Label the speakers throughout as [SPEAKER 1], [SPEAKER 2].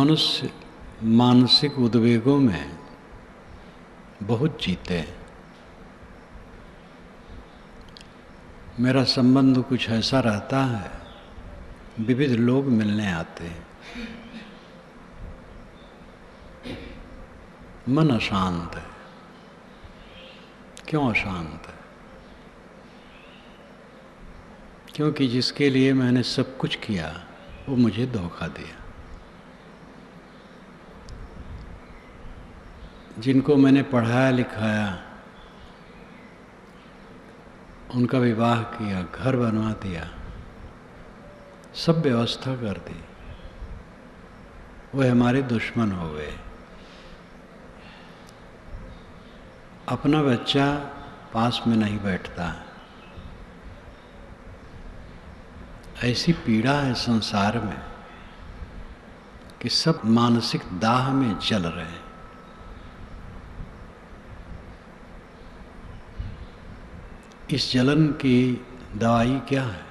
[SPEAKER 1] मनुष्य मानसिक उद्वेगों में बहुत जीते हैं। मेरा संबंध कुछ ऐसा रहता है, विविध लोग मिलने आते हैं, मन अशांत है। क्यों अशांत है? क्योंकि जिसके लिए मैंने सब कुछ किया वो मुझे धोखा दिया। जिनको मैंने पढ़ाया लिखाया, उनका विवाह किया, घर बनवा दिया, सब व्यवस्था कर दी, वे हमारे दुश्मन हो गए। अपना बच्चा पास में नहीं बैठता। ऐसी पीड़ा है संसार में कि सब मानसिक दाह में जल रहे हैं। इस जलन की दवाई क्या है?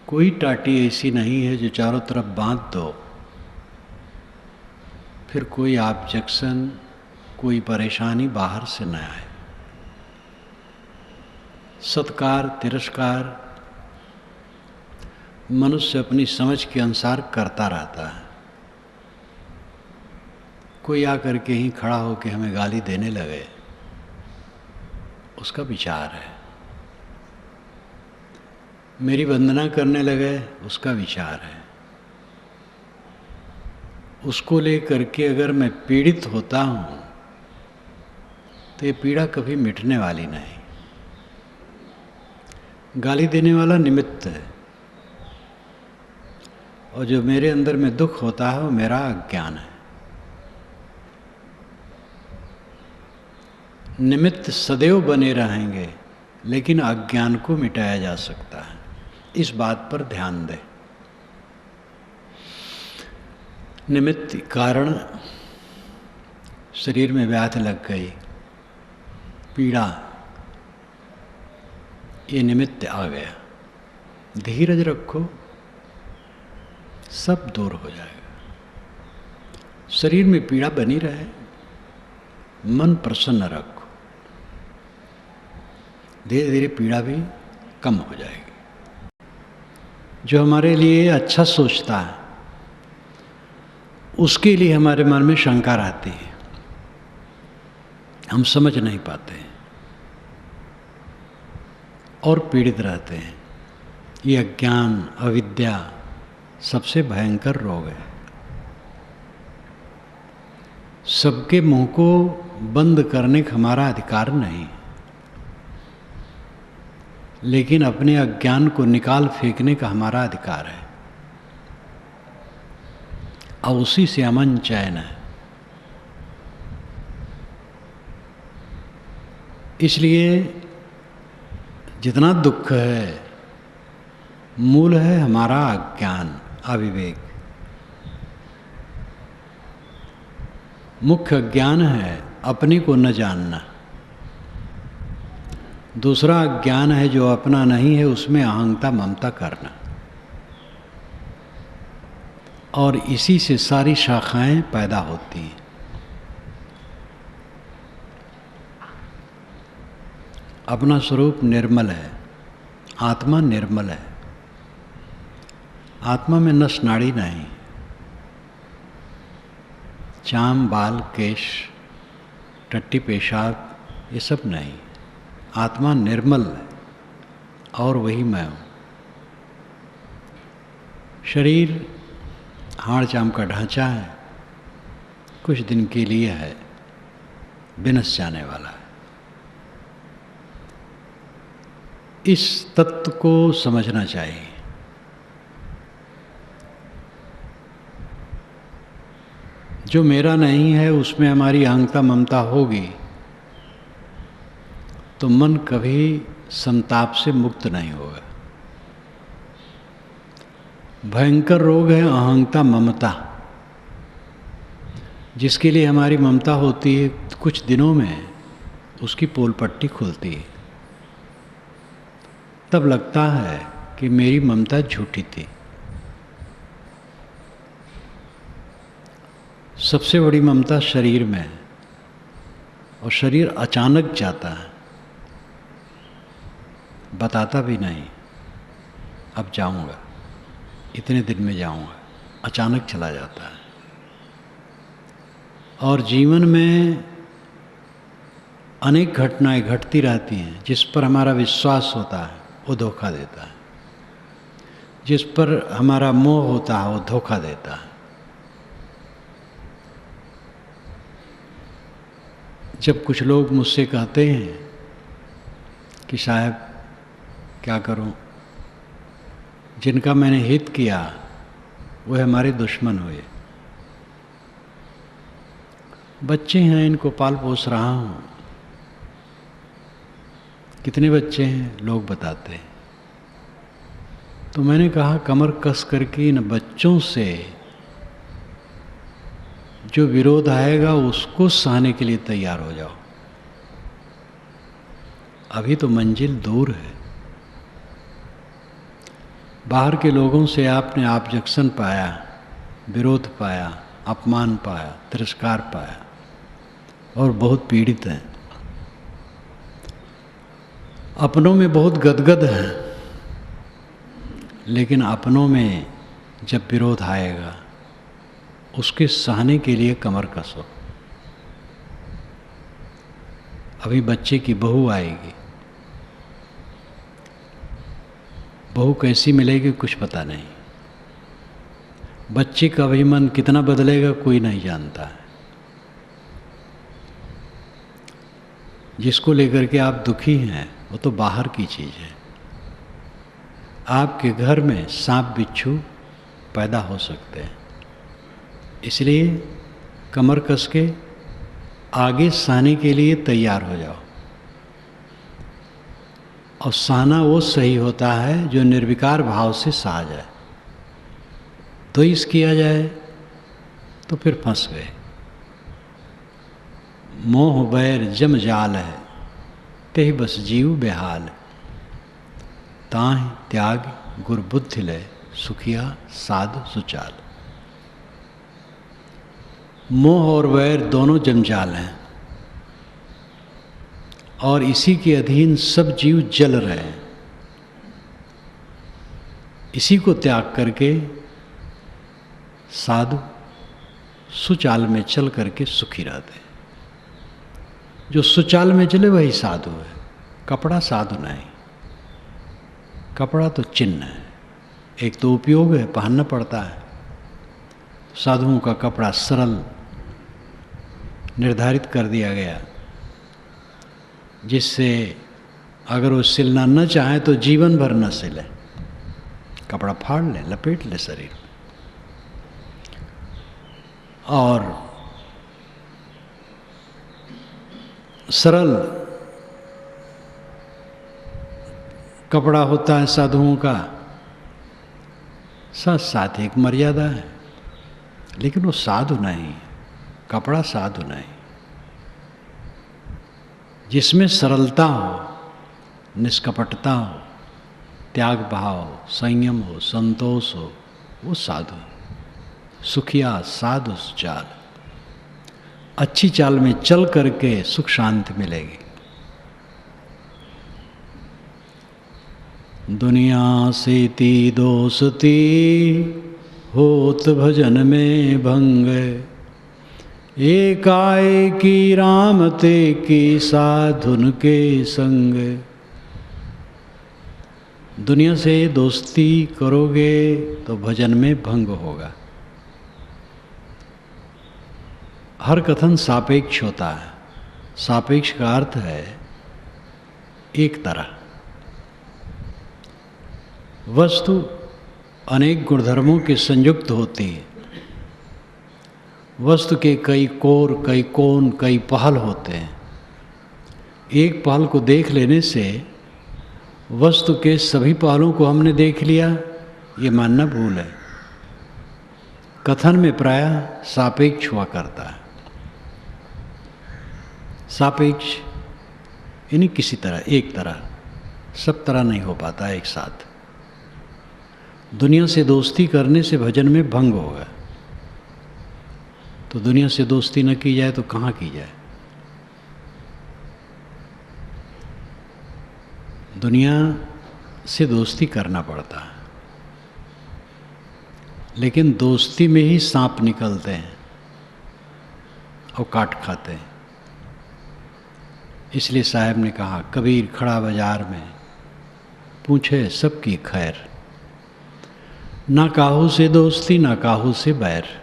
[SPEAKER 1] कोई टाटी ऐसी नहीं है जो चारों तरफ बांध दो, फिर कोई ऑब्जेक्शन, कोई परेशानी बाहर से न आए। सत्कार तिरस्कार मनुष्य अपनी समझ के अनुसार करता रहता है। कोई आकर के ही खड़ा होकर हमें गाली देने लगे, उसका विचार है। मेरी वंदना करने लगे, उसका विचार है। उसको लेकर के अगर मैं पीड़ित होता हूँ तो ये पीड़ा कभी मिटने वाली नहीं। गाली देने वाला निमित्त है, और जो मेरे अंदर में दुख होता है वो मेरा अज्ञान है। निमित्त सदैव बने रहेंगे, लेकिन अज्ञान को मिटाया जा सकता है। इस बात पर ध्यान दें। निमित्त कारण शरीर में व्याधि लग गई, पीड़ा, ये निमित्त आ गया। धीरज रखो, सब दूर हो जाएगा। शरीर में पीड़ा बनी रहे, मन प्रसन्न रखो, धीरे धीरे पीड़ा भी कम हो जाएगी। जो हमारे लिए अच्छा सोचता है उसके लिए हमारे मन में शंका रहती है, हम समझ नहीं पाते और पीड़ित रहते हैं। ये अज्ञान, अविद्या सबसे भयंकर रोग है। सबके मुंह को बंद करने का हमारा अधिकार नहीं, लेकिन अपने अज्ञान को निकाल फेंकने का हमारा अधिकार है, और उसी से अमन चैन है। इसलिए जितना दुख है, मूल है हमारा अज्ञान, अविवेक। मुख्य अज्ञान है अपने को न जानना। दूसरा अज्ञान है जो अपना नहीं है उसमें अहंता ममता करना, और इसी से सारी शाखाएं पैदा होती हैं। अपना स्वरूप निर्मल है, आत्मा निर्मल है। आत्मा में नस नाड़ी नहीं, चाम बाल केश टट्टी पेशाब ये सब नहीं। आत्मा निर्मल है, और वही मैं हूँ। शरीर हाड़ चाम का ढांचा है, कुछ दिन के लिए है, विनस जाने वाला है। इस तत्व को समझना चाहिए। जो मेरा नहीं है उसमें हमारी अहंता ममता होगी तो मन कभी संताप से मुक्त नहीं होगा। भयंकर रोग है अहंता ममता। जिसके लिए हमारी ममता होती है, कुछ दिनों में उसकी पोल पट्टी खुलती है। तब लगता है कि मेरी ममता झूठी थी। सबसे बड़ी ममता शरीर में है, और शरीर अचानक जाता है, बताता भी नहीं अब जाऊंगा, इतने दिन में जाऊंगा, अचानक चला जाता है। और जीवन में अनेक घटनाएं घटती रहती हैं, जिस पर हमारा विश्वास होता है वो धोखा देता है, जिस पर हमारा मोह होता है वो धोखा देता है। जब कुछ लोग मुझसे कहते हैं कि साहब क्या करूं, जिनका मैंने हित किया वह हमारे दुश्मन हुए, बच्चे हैं इनको पाल पोस रहा हूं, कितने बच्चे हैं लोग बताते हैं। तो मैंने कहा कमर कस करके इन बच्चों से जो विरोध आएगा उसको सहने के लिए तैयार हो जाओ। अभी तो मंजिल दूर है। बाहर के लोगों से आपने ऑब्जेक्शन पाया, विरोध पाया, अपमान पाया, तिरस्कार पाया और बहुत पीड़ित हैं। अपनों में बहुत गदगद हैं, लेकिन अपनों में जब विरोध आएगा उसके सहने के लिए कमर कसो। अभी बच्चे की बहू आएगी, बहू कैसी मिलेगी कुछ पता नहीं, बच्चे का भी मन कितना बदलेगा कोई नहीं जानता है। जिसको लेकर के आप दुखी हैं वो तो बाहर की चीज़ है। आपके घर में सांप बिच्छू पैदा हो सकते हैं, इसलिए कमर कस के आगे सहने के लिए तैयार हो जाओ। और सहना वो सही होता है जो निर्विकार भाव से सहा जाए। तो इस किया जाए तो फिर फंस गए। मोह बैर जम जाल है, तेहि बस जीव बेहाल। ताहि त्याग गुर बुद्धि लय, सुखिया साधु सुचाल। मोह और वैर दोनों जंजाल हैं, और इसी के अधीन सब जीव जल रहे हैं। इसी को त्याग करके साधु सुचाल में चल करके सुखी रहते हैं। जो सुचाल में चले वही साधु है। कपड़ा साधु नहीं, कपड़ा तो चिन्ह है, एक तो उपयोग है, पहनना पड़ता है। साधुओं का कपड़ा सरल निर्धारित कर दिया गया, जिससे अगर वो सिलना न चाहे तो जीवन भर न सिले, कपड़ा फाड़ ले, लपेट ले शरीर। और सरल कपड़ा होता है साधुओं का, साथ एक मर्यादा है, लेकिन वो साधु नहीं, कपड़ा साधु नहीं। जिसमें सरलता हो, निष्कपटता हो, त्याग भाव हो, संयम हो, संतोष हो, वो साधु। सुखिया साधु चाल, अच्छी चाल में चल करके सुख शांति मिलेगी। दुनिया से ती दोस्ती, होत भजन में भंग। एकाए की राम ते की साधुन के संग। दुनिया से दोस्ती करोगे तो भजन में भंग होगा। हर कथन सापेक्ष होता है। सापेक्ष का अर्थ है एक तरह। वस्तु अनेक गुणधर्मों के संयुक्त होती है। वस्तु के कई कोर, कई कोण, कई पहल होते हैं। एक पहल को देख लेने से वस्तु के सभी पहलुओं को हमने देख लिया, ये मानना भूल है। कथन में प्रायः सापेक्ष हुआ करता है। सापेक्ष यानी किसी तरह, एक तरह, सब तरह नहीं हो पाता एक साथ। दुनिया से दोस्ती करने से भजन में भंग होगा। तो दुनिया से दोस्ती न की जाए तो कहाँ की जाए? दुनिया से दोस्ती करना पड़ता है, लेकिन दोस्ती में ही सांप निकलते हैं और काट खाते हैं। इसलिए साहब ने कहा, कबीर खड़ा बाजार में पूछे सबकी खैर, ना काहू से दोस्ती ना काहू से बैर।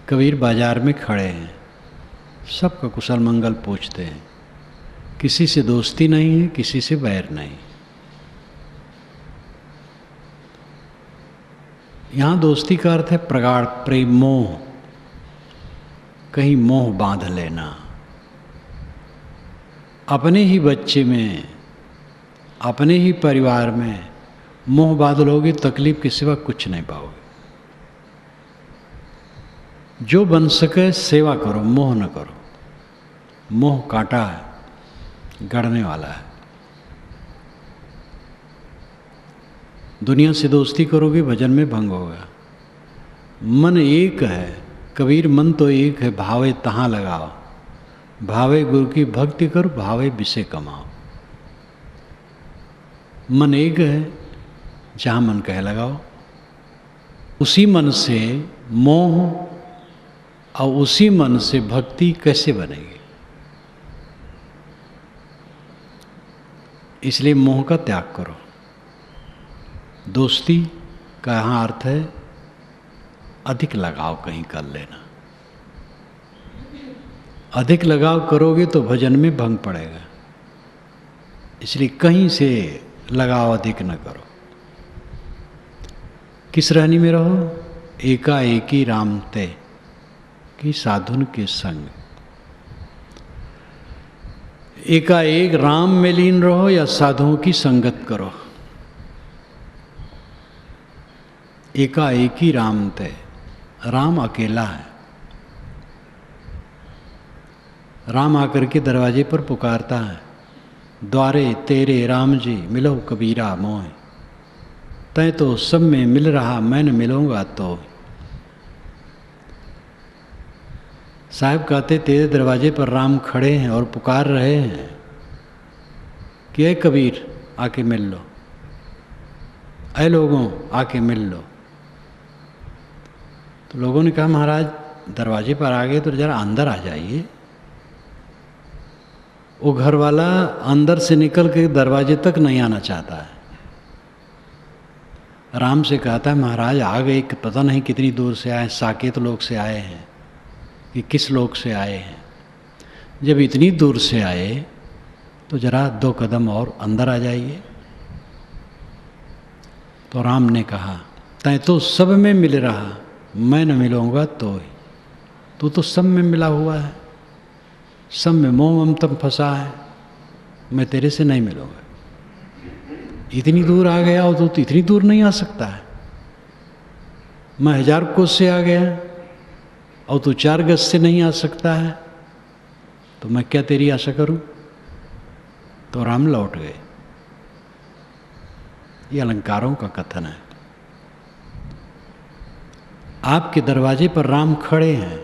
[SPEAKER 1] कबीर बाजार में खड़े हैं, सबका कुशल मंगल पूछते हैं, किसी से दोस्ती नहीं है, किसी से बैर नहीं। यहाँ दोस्ती का अर्थ है प्रगाढ़ प्रेम, मोह, कहीं मोह बांध लेना। अपने ही बच्चे में, अपने ही परिवार में मोह बांध लोगे, तकलीफ के सिवा कुछ नहीं पाओगे। जो बन सके सेवा करो, मोह न करो। मोह कांटा है, गड़ने वाला है। दुनिया से दोस्ती करोगे, भजन में भंग होगा। मन एक है, कबीर मन तो एक है, भावे तहाँ लगाओ। भावे गुरु की भक्ति करो, भावे विषय कमाओ। मन एक है, जहाँ मन कहे लगाओ। उसी मन से मोह और उसी मन से भक्ति कैसे बनेगी? इसलिए मोह का त्याग करो। दोस्ती का यहाँ अर्थ है अधिक लगाव कहीं कर लेना। अधिक लगाव करोगे तो भजन में भंग पड़ेगा। इसलिए कहीं से लगाव अधिक न करो। किस रहनी में रहो? एकाएकी राम ते कि साधुन के संग। एकाएक राम में लीन रहो या साधुओं की संगत करो। एकाएकी राम ते, राम अकेला है। राम आकर के दरवाजे पर पुकारता है, द्वारे तेरे राम जी मिलो कबीरा मोह। तय तो सब में मिल रहा, मैं न मिलूंगा तो। साहब कहते, तेरे दरवाजे पर राम खड़े हैं और पुकार रहे हैं कि ऐ कबीर आके मिल लो, ऐ लोगों आके मिल लो। तो लोगों ने कहा, महाराज दरवाजे पर आ गए तो जरा अंदर आ जाइए। वो घर वाला अंदर से निकल के दरवाजे तक नहीं आना चाहता है। राम से कहता है, महाराज आ गए, पता नहीं कितनी दूर से आए, साकेत लोक से आए हैं कि किस लोक से आए हैं। जब इतनी दूर से आए तो जरा 2 कदम और अंदर आ जाइए। तो राम ने कहा, तय तो सब में मिल रहा, मैं न मिलूंगा तो। तू तो सब में मिला हुआ है, सब में मोह ममतम फंसा है, मैं तेरे से नहीं मिलूंगा। इतनी दूर आ गया और तू इतनी दूर नहीं आ सकता है। मैं 1000 कोस से आ गया और तू 4 गज से नहीं आ सकता है, तो मैं क्या तेरी आशा करूं? तो राम लौट गए। ये अलंकारों का कथन है। आपके दरवाजे पर राम खड़े हैं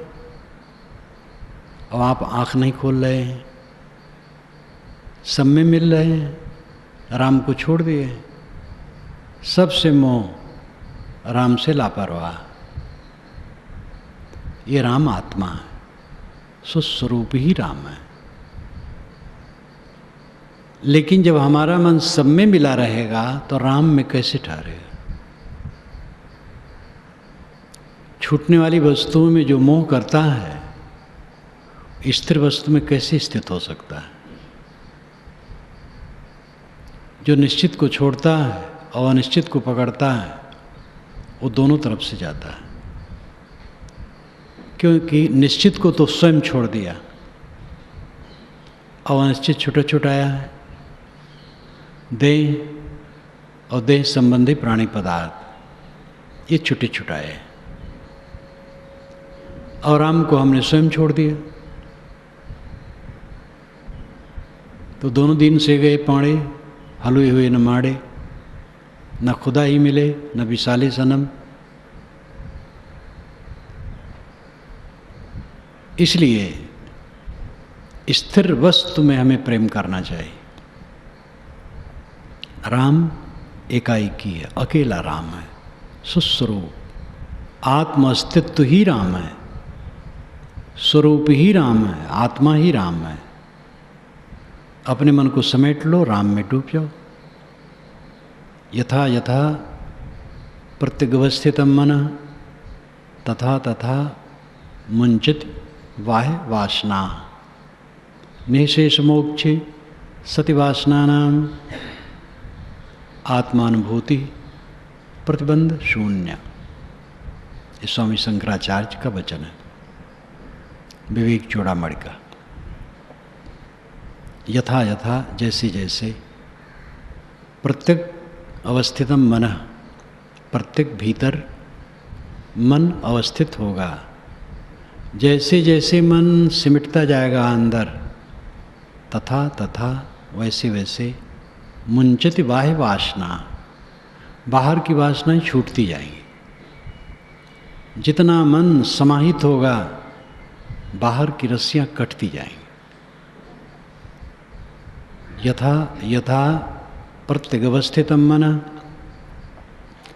[SPEAKER 1] और आप आंख नहीं खोल रहे हैं। सब में मिल रहे हैं, राम को छोड़ दिए। सबसे मोह, राम से लापरवाह। ये राम आत्मा है, स्वस्वरूप ही राम है। लेकिन जब हमारा मन सब में मिला रहेगा तो राम में कैसे ठहरेगा? छूटने वाली वस्तुओं में जो मोह करता है, स्थिर वस्तु में कैसे स्थित हो सकता है? जो निश्चित को छोड़ता है और अनिश्चित को पकड़ता है, वो दोनों तरफ से जाता है। क्योंकि निश्चित को तो स्वयं छोड़ दिया और अनिश्चित छुटा छुटाया है। देह और देह संबंधी प्राणी पदार्थ, ये छुटे छुटाए, और राम को हमने स्वयं छोड़ दिया। तो दोनों दिन से गए पाड़े, हलुए हुए न माड़े। न खुदा ही मिले न विशाले सनम। इसलिए स्थिर वस्तु में हमें प्रेम करना चाहिए। राम एकाएकी है, अकेला राम है, सुस्वरूप आत्म अस्तित्व ही राम है, स्वरूप ही राम है, आत्मा ही राम है। अपने मन को समेट लो, राम में डूब जाओ। यथा यथा प्रत्यगवस्थितम मन तथा तथा मुंचित वाह वासना निशेष मोक्षे सतिवासनानाम आत्मानुभूति प्रतिबंध शून्य। ये स्वामी शंकराचार्य का वचन है, विवेक चूड़ामणि का। यथा यथा जैसे जैसे प्रत्येक अवस्थितम मन, प्रत्येक भीतर मन अवस्थित होगा, जैसे जैसे मन सिमटता जाएगा अंदर, तथा तथा वैसे वैसे मुंचित बाह्य वासना, बाहर की वासनाएं छूटती जाएंगी। जितना मन समाहित होगा, बाहर की रस्सियां कटती जाएंगी। यथा यथा प्रत्यगवस्थितम मन,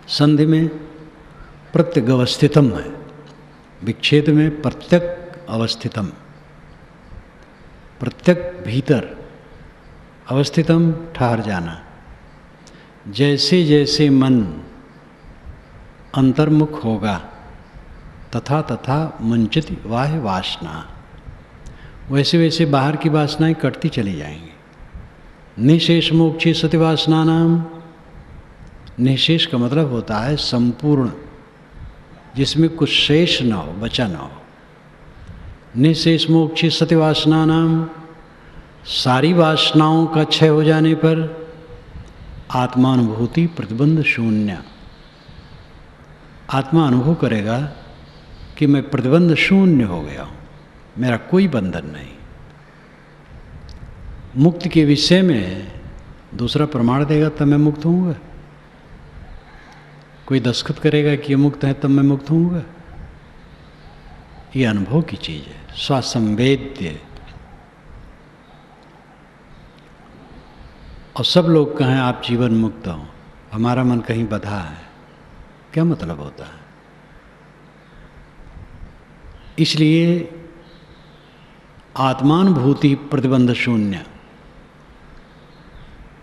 [SPEAKER 1] संधि में प्रत्यगवस्थितम है, विच्छेद में प्रत्यक अवस्थितम, प्रत्यक भीतर अवस्थितम ठहर जाना। जैसे जैसे मन अंतर्मुख होगा, तथा तथा मुंचित वाह वासना, वैसे वैसे बाहर की वासनाएं कटती चली जाएंगी। निशेष मोक्षी सतिवासना नाम, निशेष का मतलब होता है संपूर्ण, जिसमें कुछ शेष न हो, बचा न हो। निशेष मोक्षी सतिवासना नाम, सारी वासनाओं का क्षय हो जाने पर आत्मानुभूति प्रतिबंध शून्य। आत्मा अनुभव करेगा कि मैं प्रतिबंध शून्य हो गया हूँ, मेरा कोई बंधन नहीं। मुक्ति के विषय में दूसरा प्रमाण देगा तब मैं मुक्त होऊंगा। कोई दस्तखत करेगा कि ये मुक्त है तब मैं मुक्त होऊंगा। ये अनुभव की चीज़ है, स्वसंवेद्य। और सब लोग कहें आप जीवन मुक्त हो, हमारा मन कहीं बंधा है, क्या मतलब होता है? इसलिए आत्मानुभूति प्रतिबंध शून्य,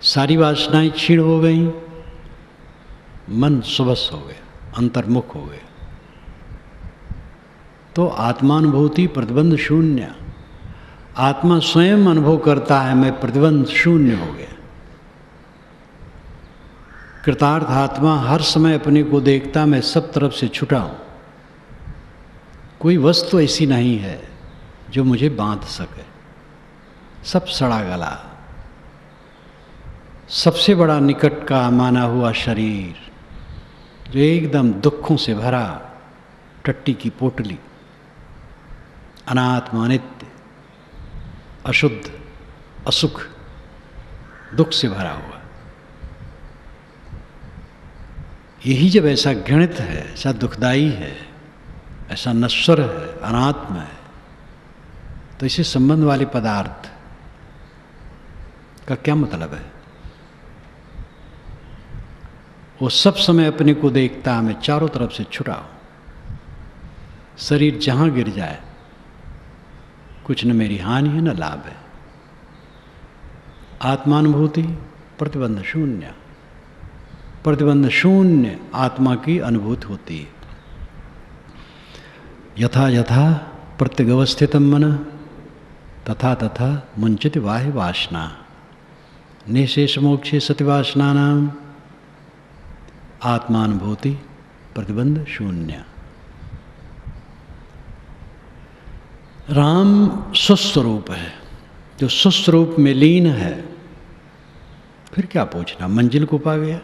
[SPEAKER 1] सारी वासनाएं क्षीण हो गई, मन सुबस हो गया, अंतर्मुख हो गया, तो आत्मानुभूति प्रतिबंध शून्य। आत्मा स्वयं अनुभव करता है मैं प्रतिबंध शून्य हो गया। कृतार्थ आत्मा हर समय अपने को देखता मैं सब तरफ से छुटा हूं, कोई वस्तु ऐसी नहीं है जो मुझे बांध सके। सब सड़ा गला, सबसे बड़ा निकट का माना हुआ शरीर जो एकदम दुखों से भरा, टट्टी की पोटली, अनात्मा, अनित्य, अशुद्ध, असुख, दुख से भरा हुआ। यही जब ऐसा घृणित है, ऐसा दुखदाई है, ऐसा नश्वर है, अनात्म है, तो इसे संबंध वाले पदार्थ का क्या मतलब है? वो सब समय अपने को देखता मैं चारों तरफ से छुटा हूं। शरीर जहां गिर जाए कुछ न मेरी हानि है न लाभ है। आत्मानुभूति प्रतिबंध शून्य, प्रतिबंध शून्य आत्मा की अनुभूति होती है। यथा यथा प्रत्यगवस्थितम मन तथा तथा मुंचित वाह्य वासना निशेष मोक्षे सतिवासना नाम आत्मानुभूति प्रतिबंध शून्य। राम स्वस्वरूप है, जो स्वस्वरूप में लीन है, फिर क्या पूछना, मंजिल को पा गया।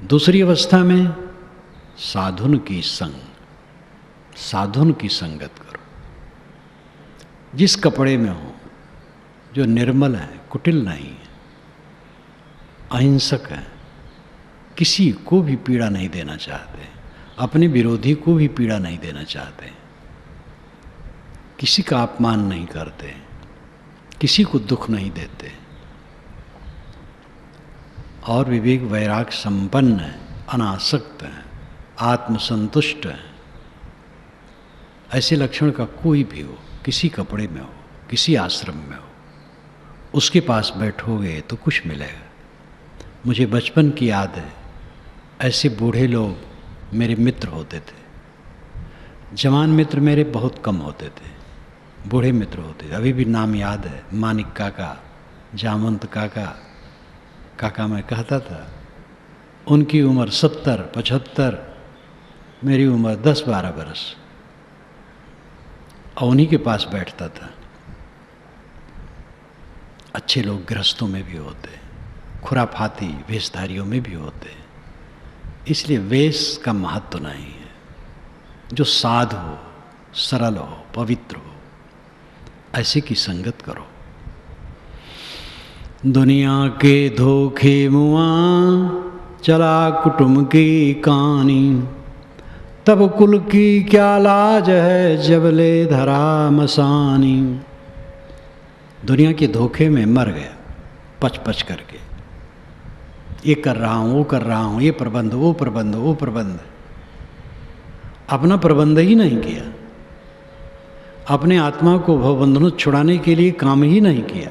[SPEAKER 1] दूसरी अवस्था में साधुन की संग, साधुन की संगत करो। जिस कपड़े में हो, जो निर्मल है, कुटिल नहीं है, अहिंसक है, किसी को भी पीड़ा नहीं देना चाहते, अपने विरोधी को भी पीड़ा नहीं देना चाहते, किसी का अपमान नहीं करते, किसी को दुख नहीं देते, और विवेक वैराग संपन्न है, अनासक्त है, आत्मसंतुष्ट है। ऐसे लक्षण का कोई भी हो, किसी कपड़े में हो, किसी आश्रम में हो, उसके पास बैठोगे तो कुछ मिलेगा। मुझे बचपन की याद है, ऐसे बूढ़े लोग मेरे मित्र होते थे। जवान मित्र मेरे बहुत कम होते थे, बूढ़े मित्र होते थे। अभी भी नाम याद है, मानिक काका, जामवंत काका, काका मैं कहता था। उनकी उम्र 70-75, मेरी उम्र 10-12 बरस, और उन्हीं के पास बैठता था। अच्छे लोग गृहस्थों में भी होते, खुराफाती वेशधारियों में भी होते, इसलिए वेश का महत्व नहीं है। जो साध हो, सरल हो, पवित्र हो, ऐसे की संगत करो। दुनिया के धोखे मुआ चला कुटुंब की कहानी, तब कुल की क्या लाज है जब ले धरा मसानी। दुनिया के धोखे में मर गया पच करके, ये कर रहा हूँ, वो कर रहा हूँ, ये प्रबंध, वो प्रबंध, वो प्रबंध। अपना प्रबंध ही नहीं किया, अपने आत्मा को भवबंधनों छुड़ाने के लिए काम ही नहीं किया।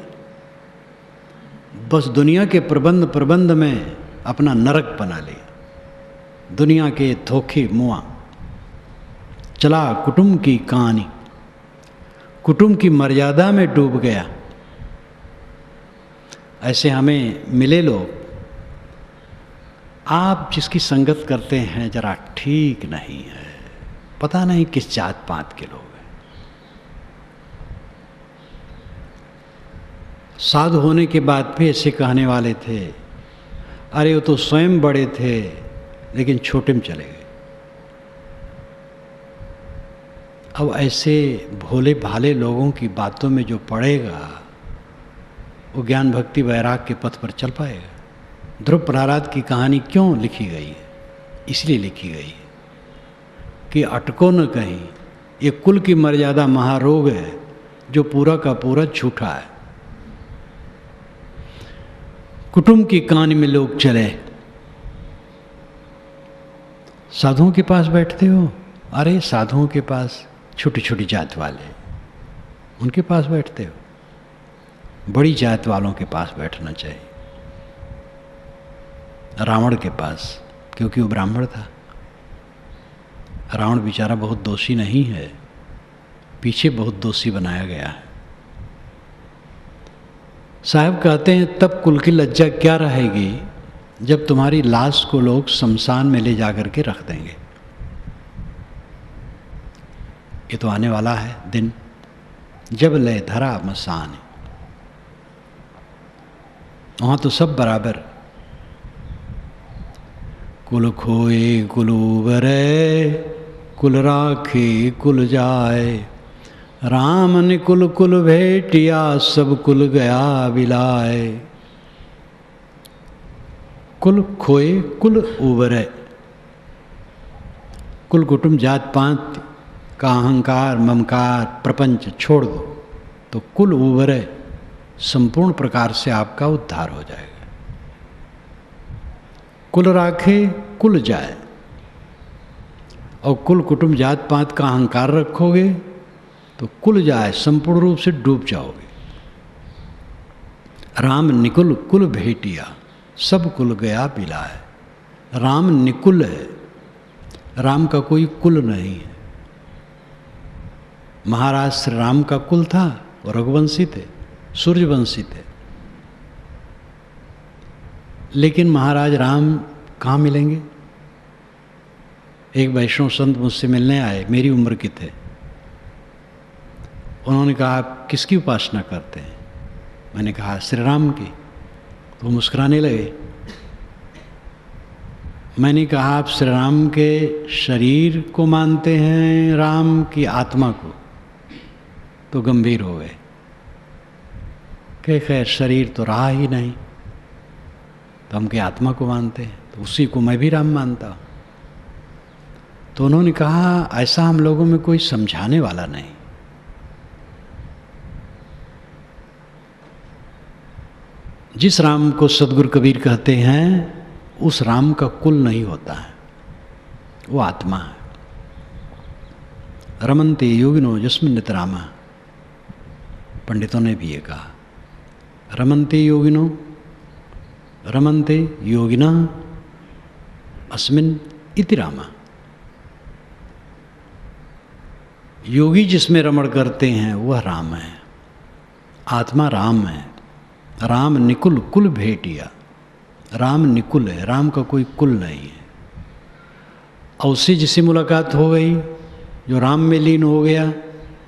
[SPEAKER 1] बस दुनिया के प्रबंध में अपना नरक बना लिया। दुनिया के धोखे मुआ चला कुटुंब की कहानी, कुटुंब की मर्यादा में डूब गया। ऐसे हमें मिले लोग, आप जिसकी संगत करते हैं जरा ठीक नहीं है, पता नहीं किस जात पात के लोग हैं। साधु होने के बाद भी ऐसे कहने वाले थे, अरे वो तो स्वयं बड़े थे लेकिन छोटे में चले गए। अब ऐसे भोले भाले लोगों की बातों में जो पड़ेगा वो ज्ञान भक्ति वैराग के पथ पर चल पाएगा। ध्रुव प्रहलाद की कहानी क्यों लिखी गई है? इसलिए लिखी गई है कि अटको न कहीं, ये कुल की मर्यादा महारोग है जो पूरा का पूरा झूठा है। कुटुंब की कहानी में लोग चले, साधुओं के पास बैठते हो, अरे साधुओं के पास छोटी छोटी जात वाले, उनके पास बैठते हो। बड़ी जात वालों के पास बैठना चाहिए। रावण के पास, क्योंकि वो ब्राह्मण था। रावण बेचारा बहुत दोषी नहीं है, पीछे बहुत दोषी बनाया गया है। साहब कहते हैं तब कुल की लज्जा क्या रहेगी जब तुम्हारी लाश को लोग शमशान में ले जाकर के रख देंगे। ये तो आने वाला है दिन जब ले धरा मसान, वहां तो सब बराबर। कुल खोए कुल उबरे, कुल राखे कुल जाए, राम ने कुल कुल भेटिया, सब कुल गया बिलाए। कुल खोए कुल उबरे, कुल कुटुंब जात पात का अहंकार ममकार प्रपंच छोड़ दो तो कुल उबरे, संपूर्ण प्रकार से आपका उद्धार हो जाएगा। कुल राखे कुल जाए, और कुल कुटुंब जात पात का अहंकार रखोगे तो कुल जाए, संपूर्ण रूप से डूब जाओगे। राम निकुल कुल भेटिया, सब कुल गया बिलाए। राम निकुल है, राम का कोई कुल नहीं है। महाराज श्री राम का कुल था, वो रघुवंशी थे, सूर्यवंशी थे। लेकिन महाराज राम कहाँ मिलेंगे? एक वैष्णव संत मुझसे मिलने आए, मेरी उम्र के थे। उन्होंने कहा आप किसकी उपासना करते हैं? मैंने कहा श्री राम की। तो मुस्कुराने लगे। मैंने कहा आप श्री राम के शरीर को मानते हैं, राम की आत्मा को? तो गंभीर हो गए कि खैर शरीर तो रहा ही नहीं, तो हम के आत्मा को मानते हैं, तो उसी को मैं भी राम मानता हूँ। तो उन्होंने कहा ऐसा हम लोगों में कोई समझाने वाला नहीं। जिस राम को सदगुरु कबीर कहते हैं उस राम का कुल नहीं होता है, वो आत्मा है। रमन्ते योगिनो यस्मिन् नितरामा, पंडितों ने भी ये कहा। रमन्ते योगिनो, रमन्ते योगिना अस्मिन् इति रामा। योगी जिसमें रमण करते हैं वह राम है, आत्मा राम है। राम निकुल कुल भेटिया, राम निकुल है, राम का कोई कुल नहीं है। और उससे जिससे मुलाकात हो गई, जो राम में लीन हो गया,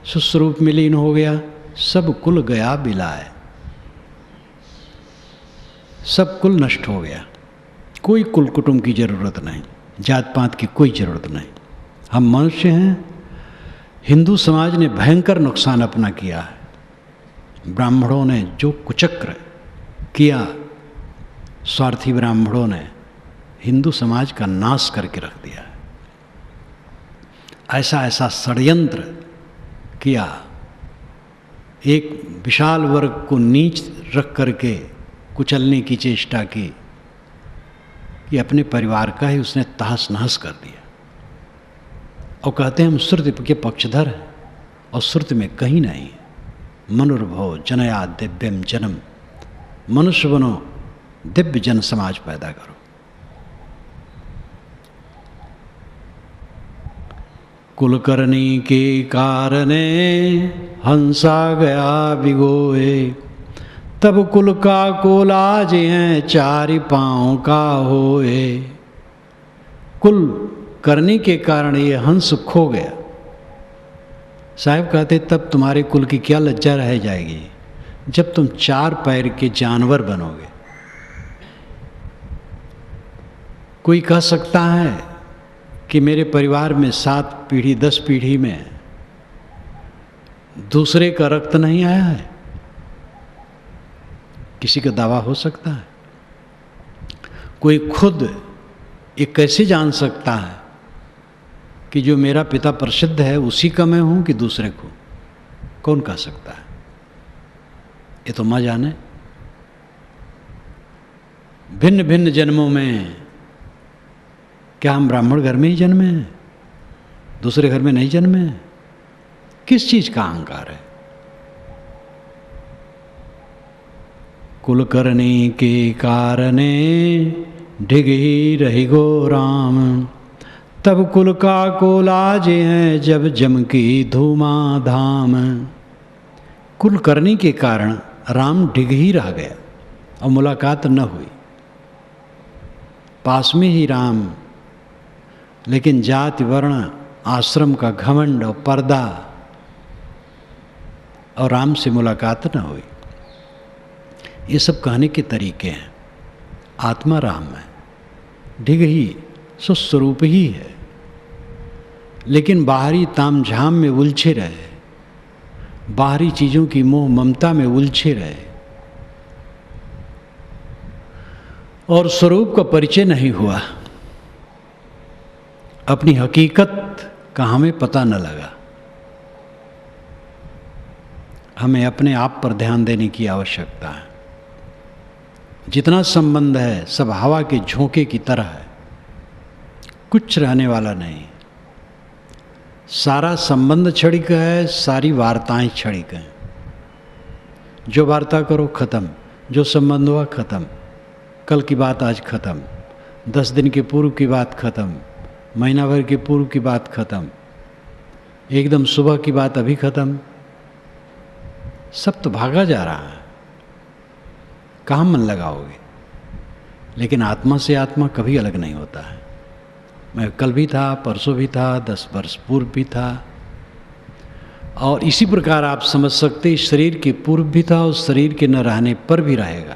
[SPEAKER 1] सुस्वरूप में लीन हो गया, सब कुल गया बिलाए, सब कुल नष्ट हो गया। कोई कुल कुटुंब की जरूरत नहीं, जात पात की कोई जरूरत नहीं। हम मनुष्य हैं। हिंदू समाज ने भयंकर नुकसान अपना किया है। ब्राह्मणों ने जो कुचक्र किया, स्वार्थी ब्राह्मणों ने हिंदू समाज का नाश करके रख दिया है। ऐसा ऐसा षड्यंत्र किया, एक विशाल वर्ग को नीच रख करके कुचलने की चेष्टा की कि अपने परिवार का ही उसने तहस नहस कर दिया। और कहते हैं हम श्रुति के पक्षधर हैं, और श्रुति में कहीं नहीं है। मनुर्भव जनया दिव्यम जन्म, मनुष्य बनो, दिव्य जन समाज पैदा करो। कुलकर्णी के कारणे हंसा गया बिगोए, तब कुल का कोलाज हैं चारि पाँव का होए। कुल करने के कारण ये हंस खो गया। साहब कहते तब तुम्हारे कुल की क्या लज्जा रह जाएगी जब तुम 4 पैर के जानवर बनोगे। कोई कह सकता है कि मेरे परिवार में 7 पीढ़ी 10 पीढ़ी में दूसरे का रक्त नहीं आया है? किसी का दावा हो सकता है? कोई खुद ये कैसे जान सकता है कि जो मेरा पिता प्रसिद्ध है उसी का मैं हूं कि दूसरे को? कौन कह सकता है? ये तो मां जाने। भिन्न भिन्न जन्मों में क्या हम ब्राह्मण घर में ही जन्मे हैं, दूसरे घर में नहीं जन्मे हैं? किस चीज का अहंकार है? कुलकर्णी के कारणे ढिग ही रही गो राम, तब कुल का कोलाज हैं जब जम की धूमा धाम। कुल करने के कारण राम ढिग ही रह गया और मुलाकात न हुई। पास में ही राम, लेकिन जाति वर्ण आश्रम का घमंड और पर्दा, और राम से मुलाकात न हुई। ये सब कहने के तरीके हैं। आत्मा राम है, ढिग ही स्वस्वरूप ही है, लेकिन बाहरी तामझाम में उलझे रहे, बाहरी चीज़ों की मोह ममता में उलझे रहे और स्वरूप का परिचय नहीं हुआ। अपनी हकीकत का हमें पता न लगा। हमें अपने आप पर ध्यान देने की आवश्यकता है। जितना संबंध है सब हवा के झोंके की तरह है, कुछ रहने वाला नहीं। सारा संबंध क्षणिक है, सारी वार्ताएं क्षणिक हैं। जो वार्ता करो खत्म, जो संबंध हुआ खत्म, कल की बात आज खत्म, 10 दिन के पूर्व की बात खत्म, महीना भर के पूर्व की बात खत्म, एकदम सुबह की बात अभी खत्म। सब तो भागा जा रहा है, कहाँ मन लगाओगे? लेकिन आत्मा से आत्मा कभी अलग नहीं होता है। मैं कल भी था, परसों भी था, 10 वर्ष पूर्व भी था, और इसी प्रकार आप समझ सकते शरीर के पूर्व भी था और शरीर के न रहने पर भी रहेगा।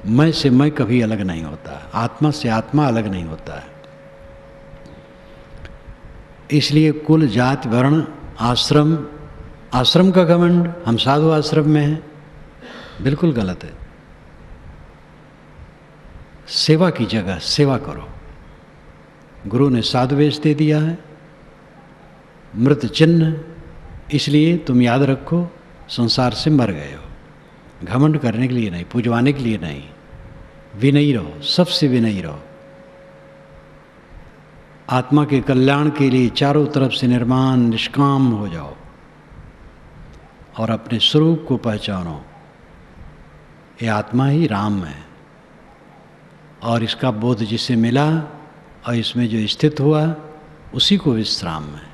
[SPEAKER 1] मैं से मैं कभी अलग नहीं होता, आत्मा से आत्मा अलग नहीं होता है। इसलिए कुल जात वर्ण आश्रम, आश्रम का घमंड, हम साधु आश्रम में हैं, बिल्कुल गलत है। सेवा की जगह सेवा करो। गुरु ने साधुवेश दे दिया है, मृत चिन्ह, इसलिए तुम याद रखो संसार से मर गए हो। घमंड करने के लिए नहीं, पूजवाने के लिए नहीं, विनयी रहो, सबसे विनयी रहो। आत्मा के कल्याण के लिए चारों तरफ से निर्माण निष्काम हो जाओ और अपने स्वरूप को पहचानो। ये आत्मा ही राम है और इसका बोध जिसे मिला और इसमें जो स्थित हुआ उसी को विश्राम है।